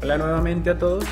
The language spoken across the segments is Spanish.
Hola nuevamente a todos.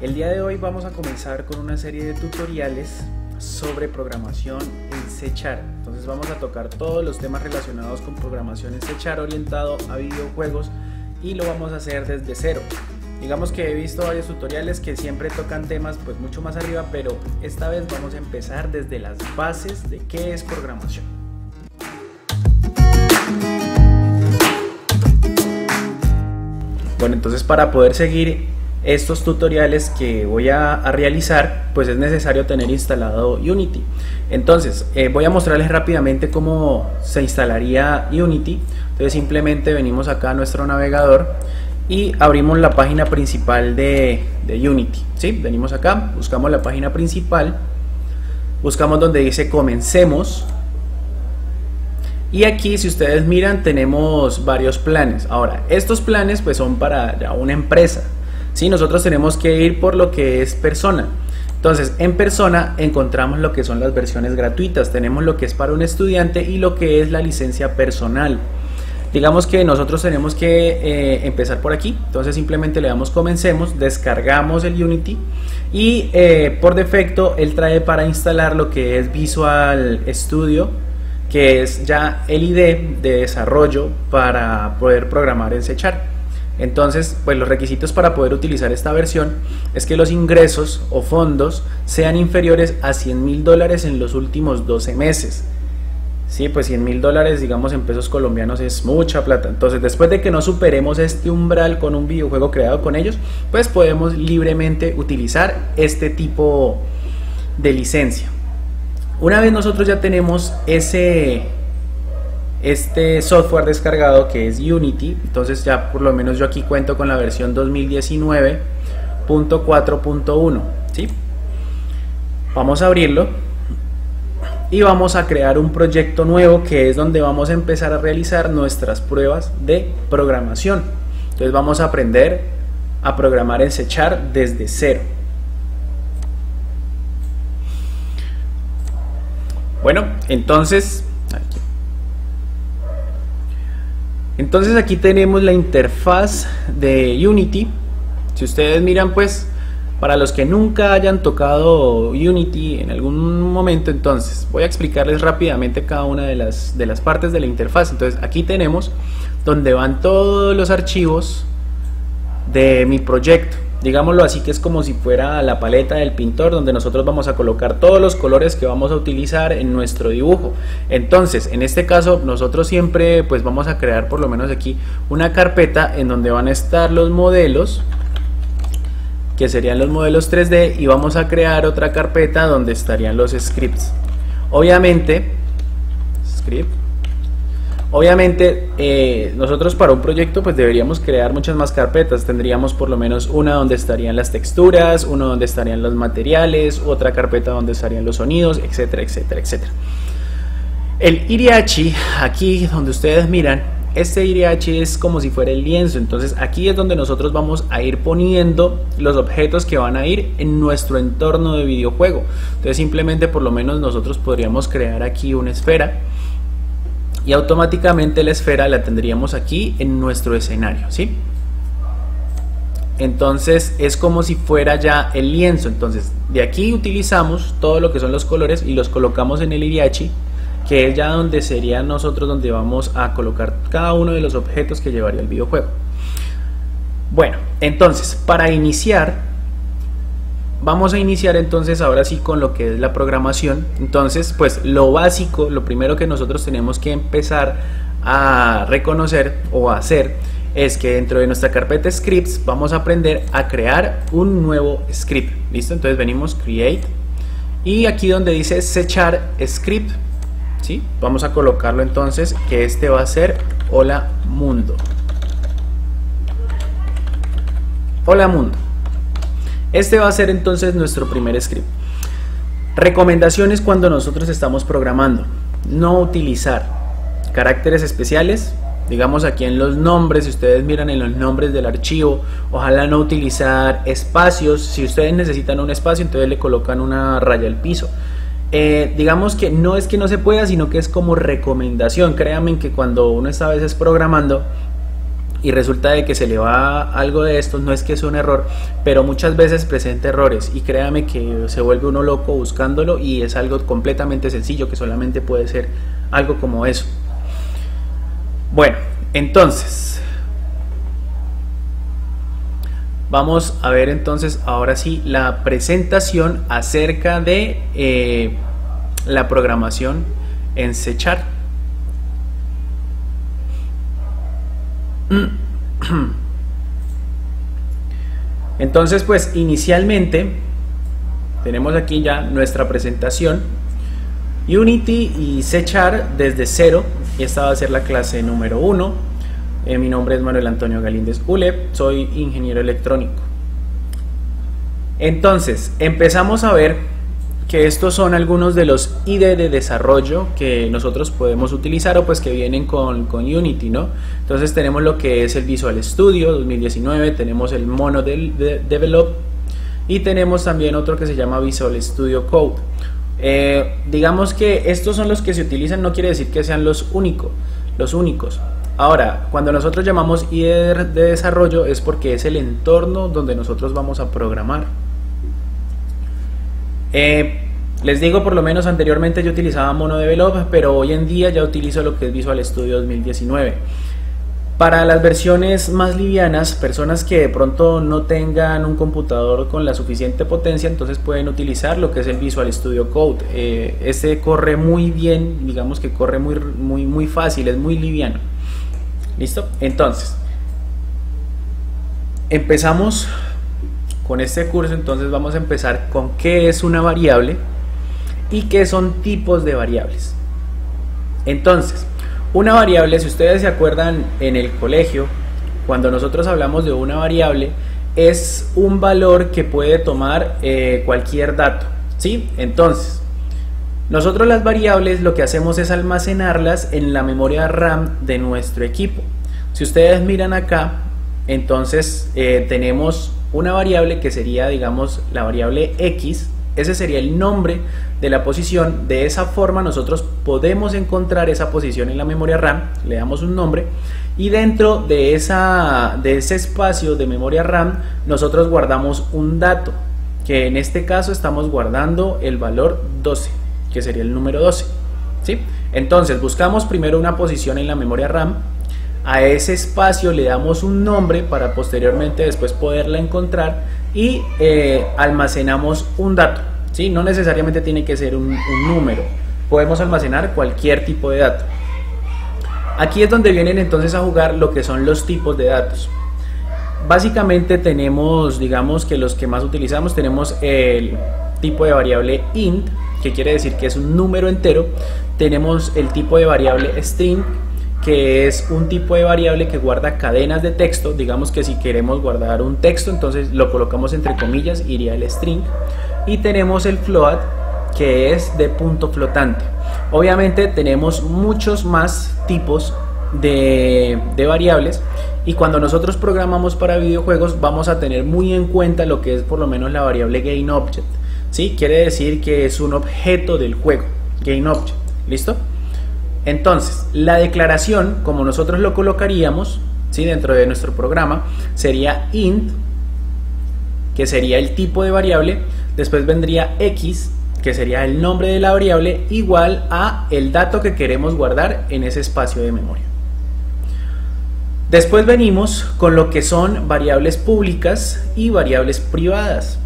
El día de hoy vamos a comenzar con una serie de tutoriales sobre programación en C#. Entonces vamos a tocar todos los temas relacionados con programación en C# orientado a videojuegos y lo vamos a hacer desde cero. Digamos que he visto varios tutoriales que siempre tocan temas pues mucho más arriba, pero esta vez vamos a empezar desde las bases de qué es programación. Bueno, entonces para poder seguir estos tutoriales que voy a realizar, pues es necesario tener instalado Unity. Entonces voy a mostrarles rápidamente cómo se instalaría Unity. Entonces simplemente venimos acá a nuestro navegador y abrimos la página principal de Unity, ¿sí? Venimos acá, buscamos la página principal, buscamos donde dice comencemos. Y aquí, si ustedes miran, tenemos varios planes. Ahora, estos planes pues son para ya una empresa, ¿sí? Nosotros tenemos que ir por lo que es persona. Entonces, en persona encontramos lo que son las versiones gratuitas. Tenemos lo que es para un estudiante y lo que es la licencia personal. Digamos que nosotros tenemos que empezar por aquí. Entonces simplemente le damos comencemos, descargamos el Unity y por defecto él trae para instalar lo que es Visual Studio, que es ya el IDE de desarrollo para poder programar en C#. Entonces, pues los requisitos para poder utilizar esta versión es que los ingresos o fondos sean inferiores a $100.000 en los últimos 12 meses. Sí, pues $100.000, digamos en pesos colombianos, es mucha plata. Entonces, después de que no superemos este umbral con un videojuego creado con ellos, pues podemos libremente utilizar este tipo de licencia. Una vez nosotros ya tenemos este software descargado que es Unity, entonces ya por lo menos yo aquí cuento con la versión 2019.4.1, ¿sí? Vamos a abrirlo y vamos a crear un proyecto nuevo que es donde vamos a empezar a realizar nuestras pruebas de programación. Entonces vamos a aprender a programar en C# desde cero. Bueno, entonces aquí tenemos la interfaz de Unity. Si ustedes miran, pues para los que nunca hayan tocado Unity en algún momento, entonces voy a explicarles rápidamente cada una de las partes de la interfaz. Entonces aquí tenemos donde van todos los archivos de mi proyecto. Digámoslo así, que es como si fuera la paleta del pintor, donde nosotros vamos a colocar todos los colores que vamos a utilizar en nuestro dibujo. Entonces, en este caso, nosotros siempre pues vamos a crear por lo menos aquí una carpeta en donde van a estar los modelos, que serían los modelos 3D, y vamos a crear otra carpeta donde estarían los scripts. Obviamente, nosotros para un proyecto pues deberíamos crear muchas más carpetas. Tendríamos por lo menos una donde estarían las texturas, una donde estarían los materiales, otra carpeta donde estarían los sonidos, etcétera, etcétera, etcétera. El iriachi, aquí donde ustedes miran, este iriachi es como si fuera el lienzo. Entonces aquí es donde nosotros vamos a ir poniendo los objetos que van a ir en nuestro entorno de videojuego. Entonces simplemente por lo menos nosotros podríamos crear aquí una esfera y automáticamente la esfera la tendríamos aquí en nuestro escenario, ¿sí? Entonces es como si fuera ya el lienzo. Entonces de aquí utilizamos todo lo que son los colores y los colocamos en el iriachi, que es ya donde sería nosotros donde vamos a colocar cada uno de los objetos que llevaría el videojuego. Bueno, entonces para iniciar, vamos a iniciar entonces ahora sí con lo que es la programación. Entonces pues lo básico, lo primero que nosotros tenemos que empezar a reconocer o a hacer es que dentro de nuestra carpeta scripts vamos a aprender a crear un nuevo script. ¿Listo? Entonces venimos create y aquí donde dice C# script, ¿sí? Vamos a colocarlo entonces que este va a ser hola mundo. Hola mundo. Este va a ser entonces nuestro primer script. Recomendaciones cuando nosotros estamos programando: no utilizar caracteres especiales. Digamos aquí en los nombres, si ustedes miran en los nombres del archivo, ojalá no utilizar espacios. Si ustedes necesitan un espacio, entonces le colocan una raya al piso. Digamos que no es que no se pueda, sino que es como recomendación. Créanme que cuando uno está a veces programando, y resulta de que se le va algo de esto, no es que sea un error, pero muchas veces presenta errores y créame que se vuelve uno loco buscándolo y es algo completamente sencillo que solamente puede ser algo como eso. Bueno, entonces vamos a ver entonces ahora sí la presentación acerca de la programación en C#. Entonces pues inicialmente tenemos aquí ya nuestra presentación Unity y C# desde cero, y esta va a ser la clase número 1. Mi nombre es Manuel Antonio Galíndez Ulep, soy ingeniero electrónico. Entonces empezamos a ver que estos son algunos de los IDE de desarrollo que nosotros podemos utilizar o pues que vienen con Unity, ¿no? Entonces tenemos lo que es el Visual Studio 2019, tenemos el Mono Develop y tenemos también otro que se llama Visual Studio Code. Digamos que estos son los que se utilizan, no quiere decir que sean los únicos. Ahora, cuando nosotros llamamos IDE de desarrollo es porque es el entorno donde nosotros vamos a programar. Les digo, por lo menos anteriormente yo utilizaba MonoDevelop, pero hoy en día ya utilizo lo que es Visual Studio 2019. Para las versiones más livianas, personas que de pronto no tengan un computador con la suficiente potencia, entonces pueden utilizar lo que es el Visual Studio Code. Este corre muy bien, digamos que corre muy fácil, es muy liviano. ¿Listo? Entonces, empezamos con este curso. Entonces vamos a empezar con qué es una variable y qué son tipos de variables. Entonces, una variable, si ustedes se acuerdan en el colegio, cuando nosotros hablamos de una variable, es un valor que puede tomar cualquier dato, ¿sí? Entonces, nosotros las variables lo que hacemos es almacenarlas en la memoria RAM de nuestro equipo. Si ustedes miran acá, entonces tenemos una variable que sería, digamos, la variable X. Ese sería el nombre de la posición. De esa forma nosotros podemos encontrar esa posición en la memoria RAM, le damos un nombre y dentro de ese espacio de memoria RAM nosotros guardamos un dato, que en este caso estamos guardando el valor 12, que sería el número 12, ¿sí? Entonces buscamos primero una posición en la memoria RAM, a ese espacio le damos un nombre para posteriormente después poderla encontrar y almacenamos un dato, ¿sí? No necesariamente tiene que ser un número, podemos almacenar cualquier tipo de dato. Aquí es donde vienen entonces a jugar lo que son los tipos de datos. Básicamente tenemos, digamos que los que más utilizamos, tenemos el tipo de variable int, que quiere decir que es un número entero. Tenemos el tipo de variable string, que es un tipo de variable que guarda cadenas de texto. Digamos que si queremos guardar un texto, entonces lo colocamos entre comillas, iría el string. Y tenemos el float, que es de punto flotante. Obviamente tenemos muchos más tipos de variables, y cuando nosotros programamos para videojuegos vamos a tener muy en cuenta lo que es por lo menos la variable GameObject, ¿sí? Quiere decir que es un objeto del juego, GameObject, ¿listo? Entonces, la declaración, como nosotros lo colocaríamos, ¿sí?, dentro de nuestro programa, sería int, que sería el tipo de variable. Después vendría x, que sería el nombre de la variable, igual a el dato que queremos guardar en ese espacio de memoria. Después venimos con lo que son variables públicas y variables privadas.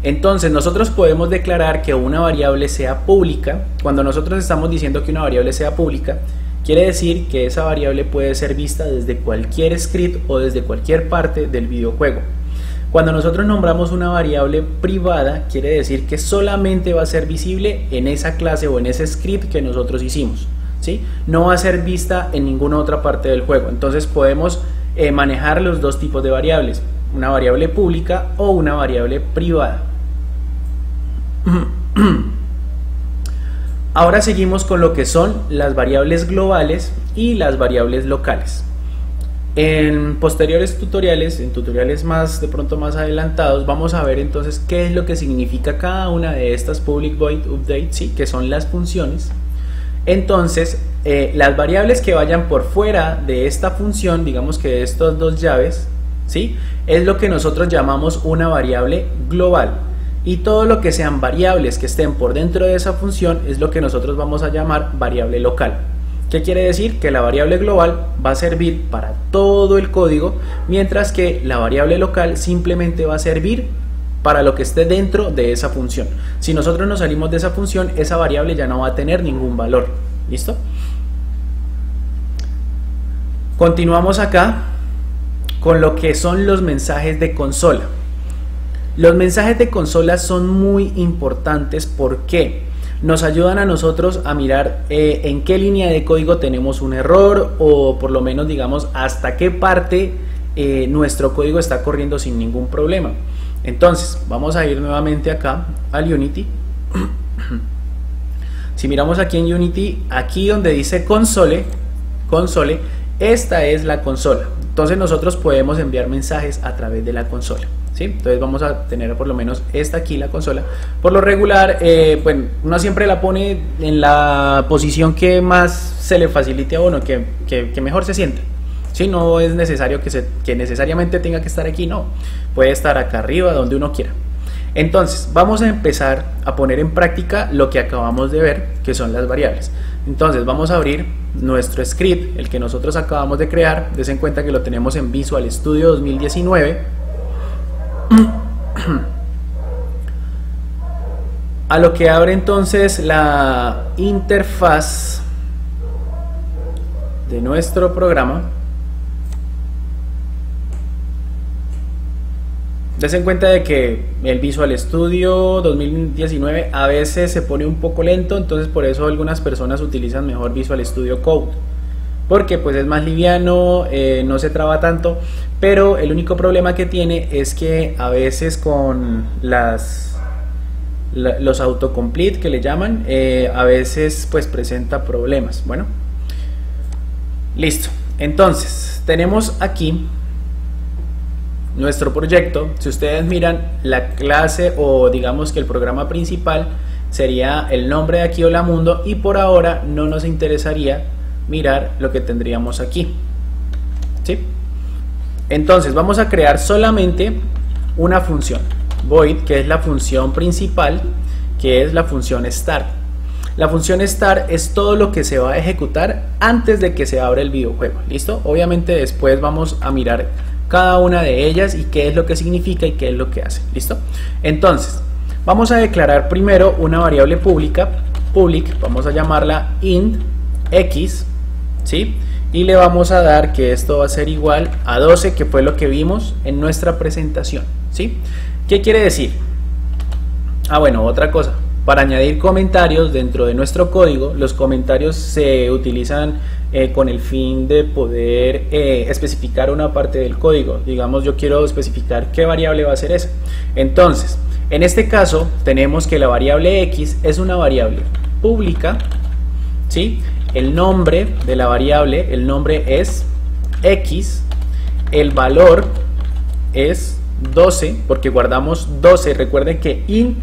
Entonces nosotros podemos declarar que una variable sea pública. Cuando nosotros estamos diciendo que una variable sea pública, quiere decir que esa variable puede ser vista desde cualquier script o desde cualquier parte del videojuego. Cuando nosotros nombramos una variable privada, quiere decir que solamente va a ser visible en esa clase o en ese script que nosotros hicimos, ¿sí? No va a ser vista en ninguna otra parte del juego. Entonces podemos manejar los dos tipos de variables, una variable pública o una variable privada. Ahora seguimos con lo que son las variables globales y las variables locales. En posteriores tutoriales, en tutoriales más de pronto más adelantados, vamos a ver entonces qué es lo que significa cada una de estas public void update, ¿sí?, que son las funciones, Entonces, las variables que vayan por fuera de esta función, digamos que de estas dos llaves, ¿sí?, es lo que nosotros llamamos una variable global. Y todo lo que sean variables que estén por dentro de esa función es lo que nosotros vamos a llamar variable local. ¿Qué quiere decir? Que la variable global va a servir para todo el código, mientras que la variable local simplemente va a servir para lo que esté dentro de esa función. Si nosotros nos salimos de esa función, esa variable ya no va a tener ningún valor. ¿Listo? Continuamos acá con lo que son los mensajes de consola. Los mensajes de consola son muy importantes porque nos ayudan a nosotros a mirar en qué línea de código tenemos un error, o por lo menos digamos hasta qué parte nuestro código está corriendo sin ningún problema. Entonces vamos a ir nuevamente acá al Unity. Si miramos aquí en Unity, aquí donde dice console, esta es la consola. Entonces nosotros podemos enviar mensajes a través de la consola, ¿sí? Entonces vamos a tener por lo menos esta aquí, la consola. Por lo regular, bueno, uno siempre la pone en la posición que más se le facilite a uno, que mejor se siente, ¿sí? No es necesario que necesariamente tenga que estar aquí, no. Puede estar acá arriba, donde uno quiera. Entonces vamos a empezar a poner en práctica lo que acabamos de ver, que son las variables. Entonces vamos a abrir nuestro script, el que nosotros acabamos de crear. Des en cuenta que lo tenemos en Visual Studio 2019. A lo que abre entonces la interfaz de nuestro programa. Des en cuenta de que el Visual Studio 2019 a veces se pone un poco lento, entonces por eso algunas personas utilizan mejor Visual Studio Code, porque pues es más liviano, no se traba tanto, pero el único problema que tiene es que a veces con los autocomplete que le llaman, a veces pues presenta problemas. Bueno, listo. Entonces tenemos aquí nuestro proyecto. Si ustedes miran la clase, o digamos que el programa principal sería el nombre de aquí, Hola Mundo, y por ahora no nos interesaría mirar lo que tendríamos aquí, ¿sí? Entonces vamos a crear solamente una función void, que es la función principal, que es la función start. La función start es todo lo que se va a ejecutar antes de que se abra el videojuego. ¿Listo? Obviamente después vamos a mirar cada una de ellas y qué es lo que significa y qué es lo que hace. ¿Listo? Entonces vamos a declarar primero una variable pública, vamos a llamarla int x, ¿sí? Y le vamos a dar que esto va a ser igual a 12, que fue lo que vimos en nuestra presentación, ¿sí? ¿Qué quiere decir? Bueno, otra cosa, para añadir comentarios dentro de nuestro código, los comentarios se utilizan con el fin de poder especificar una parte del código. Digamos, yo quiero especificar qué variable va a ser esa. Entonces, en este caso, tenemos que la variable x es una variable pública, ¿sí? El nombre de la variable, el nombre es x, el valor es 12, porque guardamos 12. Recuerden que int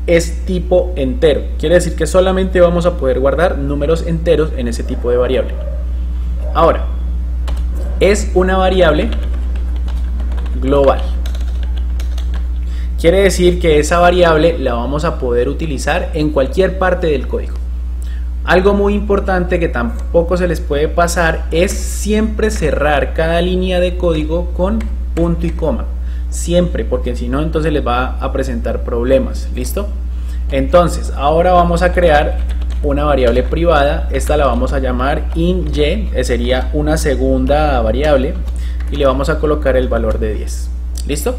es tipo entero, quiere decir que solamente vamos a poder guardar números enteros en ese tipo de variable. Ahora, es una variable global, quiere decir que esa variable la vamos a poder utilizar en cualquier parte del código. Algo muy importante que tampoco se les puede pasar es siempre cerrar cada línea de código con punto y coma. Siempre, porque si no, entonces les va a presentar problemas. ¿Listo? Entonces, ahora vamos a crear una variable privada. Esta la vamos a llamar int y, sería una segunda variable, y le vamos a colocar el valor de 10. ¿Listo?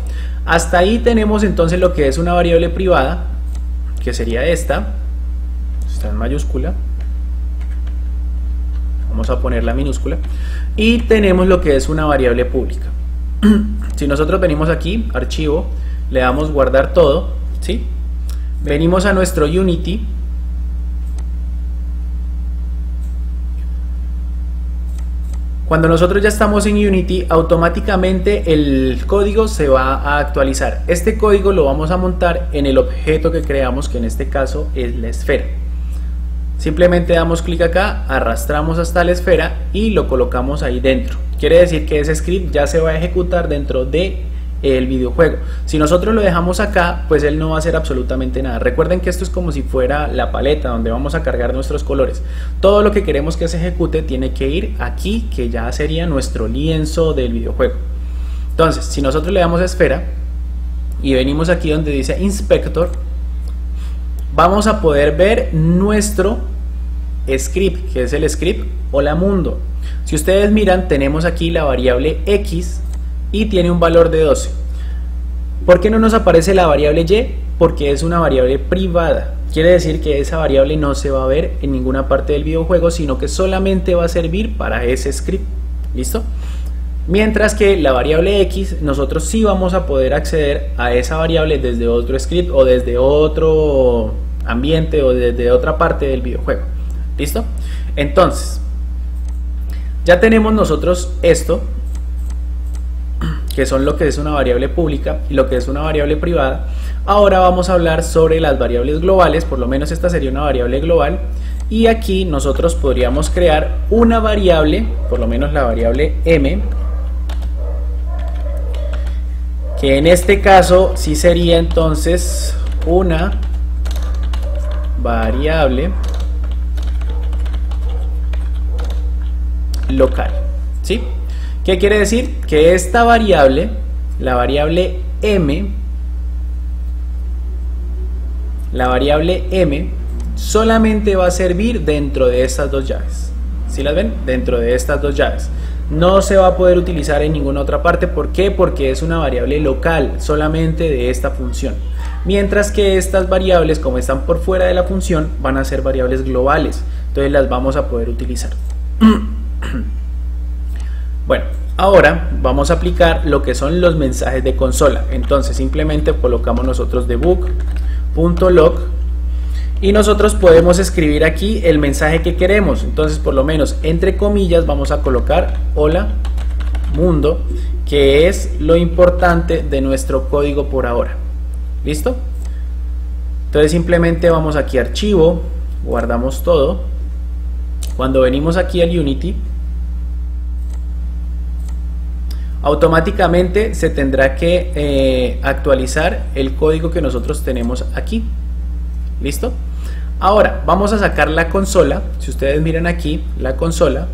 Hasta ahí tenemos entonces lo que es una variable privada, que sería esta. Está en mayúscula. Vamos a poner la minúscula. Y tenemos lo que es una variable pública. Si nosotros venimos aquí, archivo, le damos guardar todo, ¿sí? Venimos a nuestro Unity. Cuando nosotros ya estamos en Unity, automáticamente el código se va a actualizar. Este código lo vamos a montar en el objeto que creamos, que en este caso es la esfera. simplemente damos clic acá, arrastramos hasta la esfera y lo colocamos ahí dentro. Quiere decir que ese script ya se va a ejecutar dentro de el videojuego. Si nosotros lo dejamos acá, pues él no va a hacer absolutamente nada. Recuerden que esto es como si fuera la paleta donde vamos a cargar nuestros colores. Todo lo que queremos que se ejecute tiene que ir aquí, que ya sería nuestro lienzo del videojuego. Entonces, si nosotros le damos a esfera y venimos aquí donde dice Inspector, vamos a poder ver nuestro script, que es el script Hola Mundo. Si ustedes miran, tenemos aquí la variable X y tiene un valor de 12. ¿Por qué no nos aparece la variable Y? Porque es una variable privada. Quiere decir que esa variable no se va a ver en ninguna parte del videojuego, sino que solamente va a servir para ese script. ¿Listo? Mientras que la variable X, nosotros sí vamos a poder acceder a esa variable desde otro script o desde otro ambiente o desde otra parte del videojuego. ¿Listo? Entonces, ya tenemos nosotros esto, que son lo que es una variable pública y lo que es una variable privada. Ahora vamos a hablar sobre las variables globales, por lo menos esta sería una variable global, y aquí nosotros podríamos crear una variable, por lo menos la variable m, que en este caso sí sería entonces una variable local, ¿sí? ¿Qué quiere decir? Que esta variable, la variable m, solamente va a servir dentro de estas dos llaves. ¿Sí las ven? Dentro de estas dos llaves. No se va a poder utilizar en ninguna otra parte. ¿Por qué? Porque es una variable local, solamente de esta función. Mientras que estas variables, como están por fuera de la función, van a ser variables globales. Entonces las vamos a poder utilizar. Bueno, ahora vamos a aplicar lo que son los mensajes de consola. Entonces simplemente colocamos nosotros debug.log y nosotros podemos escribir aquí el mensaje que queremos. Entonces, por lo menos entre comillas vamos a colocar hola mundo, que es lo importante de nuestro código por ahora. ¿Listo? Entonces simplemente vamos aquí a archivo, guardamos todo. Cuando venimos aquí al Unity, automáticamente se tendrá que actualizar el código que nosotros tenemos aquí. ¿Listo? Ahora vamos a sacar la consola. Si ustedes miran aquí la consola,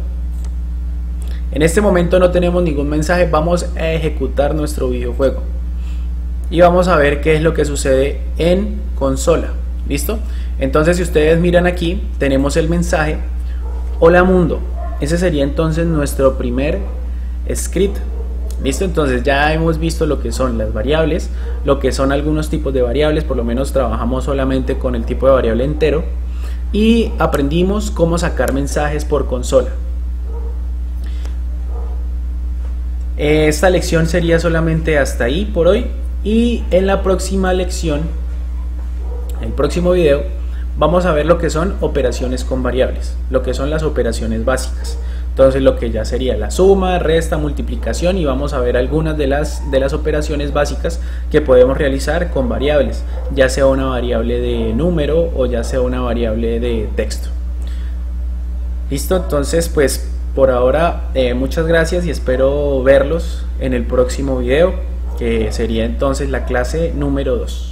en este momento no tenemos ningún mensaje. Vamos a ejecutar nuestro videojuego y vamos a ver qué es lo que sucede en consola. ¿Listo? Entonces, si ustedes miran aquí, tenemos el mensaje hola mundo. Ese sería entonces nuestro primer script. ¿Listo? Entonces ya hemos visto lo que son las variables, lo que son algunos tipos de variables, por lo menos trabajamos solamente con el tipo de variable entero, y aprendimos cómo sacar mensajes por consola. Esta lección sería solamente hasta ahí por hoy, y en la próxima lección, en el próximo video, vamos a ver lo que son operaciones con variables, lo que son las operaciones básicas. Entonces lo que ya sería la suma, resta, multiplicación, y vamos a ver algunas de las operaciones básicas que podemos realizar con variables, ya sea una variable de número o ya sea una variable de texto. Listo, entonces pues por ahora muchas gracias y espero verlos en el próximo video, que sería entonces la clase número 2.